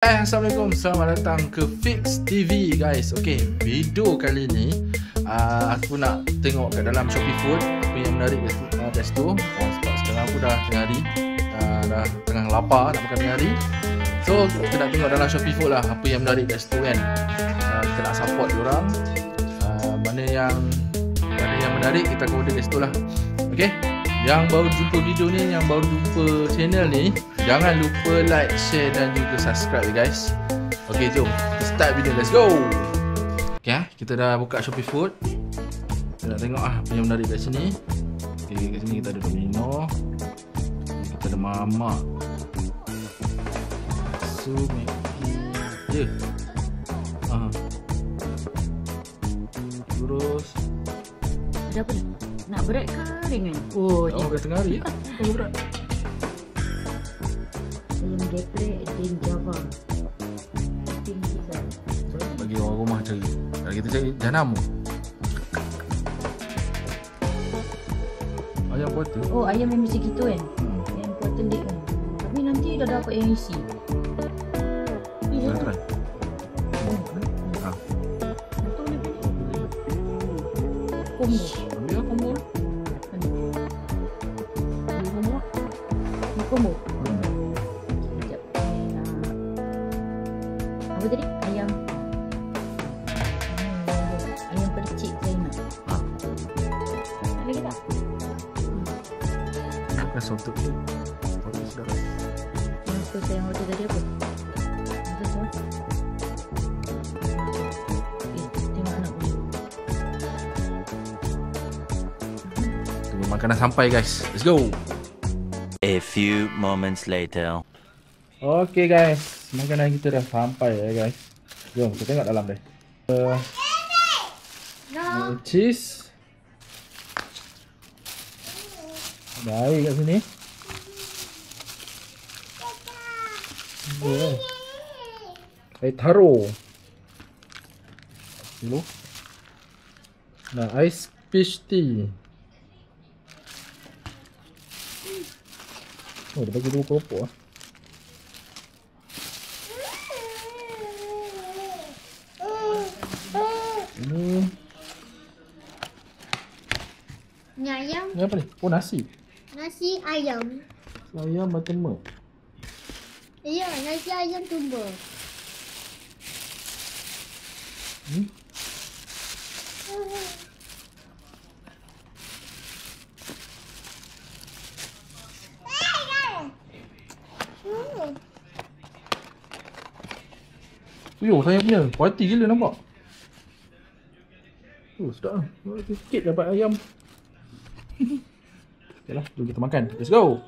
Assalamualaikum, selamat datang ke Fix TV guys. Okay, video kali ni aku nak tengok kat dalam Shopee Food apa yang menarik dari situ. Sebab sekarang aku dah tengah hari, dah tengah lapar nak makan tengah hari. So kita nak tengok dalam Shopee Food lah apa yang menarik dari situ kan. Kita nak support diorang. Mana yang menarik kita akan order dari situ lah. Okay, yang baru jumpa video ni, yang baru jumpa channel ni, jangan lupa like, share dan juga subscribe guys. Okay, jom kita start video, let's go. Okay, kita dah buka Shopee Food. Kita nak tengok apa yang menarik dari sini. Okay, kat sini kita ada Domino, kita ada Mama, Maggi, terus ada apa ni? Nak berat ke ringan? Oh, dah tengah hari. Apa berat? Ayam geprek dan Java. Bagi orang rumah cari. Kalau kita cari janam. Ayam potong. Oh, ayam yang macam gitu kan? Yang potong dia kan. Tapi nanti dah dapat yang isi. Kita try. Combo. Ambil combo lah. Combo. Sekejap. Apa tadi? Ayam. Ayam percik saya nak. Nak lagi tak? Bukan soto tu. Soto sudah. Yang tu saya order tadi apa? Apa tu? Tengok anak aku. Tunggu makanan sampai guys. Let's go. A few moments later. Okay guys, makanan kita dah sampai ya guys. Jom kita tengok dalam deh. Cheese. Ada air kat sini. Air taro. Dulu. Nah, ice peach tea. Oh, dia bagi dua keropok lah. Ini ayam. Ni apa ni? Oh, nasi. Nasi ayam. Ayam bertemu. Ya, nasi ayam tumbuk. Yo, saya punya kualiti gila nampak. Oh, sedap lah. Sikit dapat ayam. Okay lah, jom kita makan. Let's go.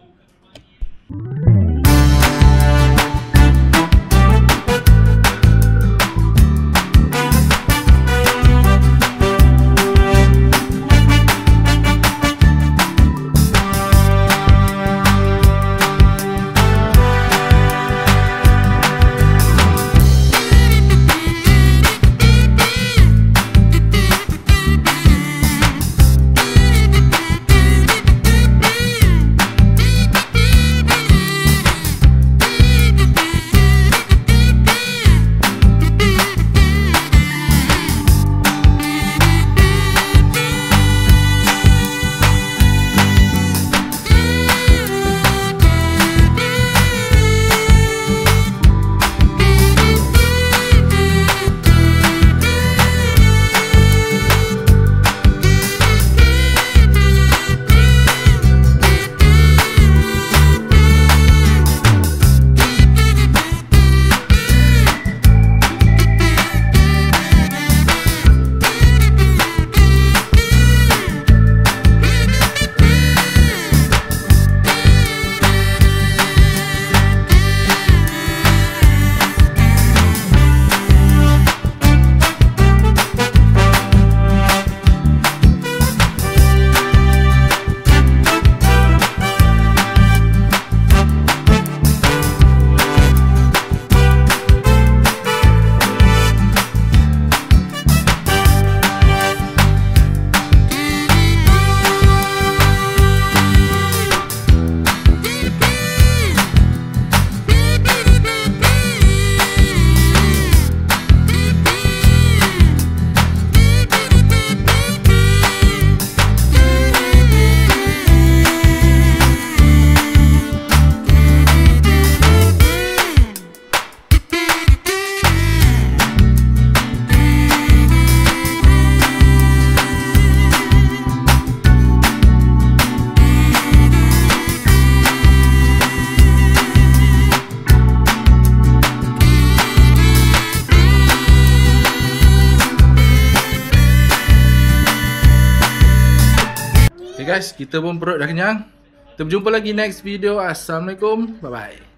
guys, kita pun perut dah kenyang. Kita berjumpa lagi next video. Assalamualaikum. Bye bye.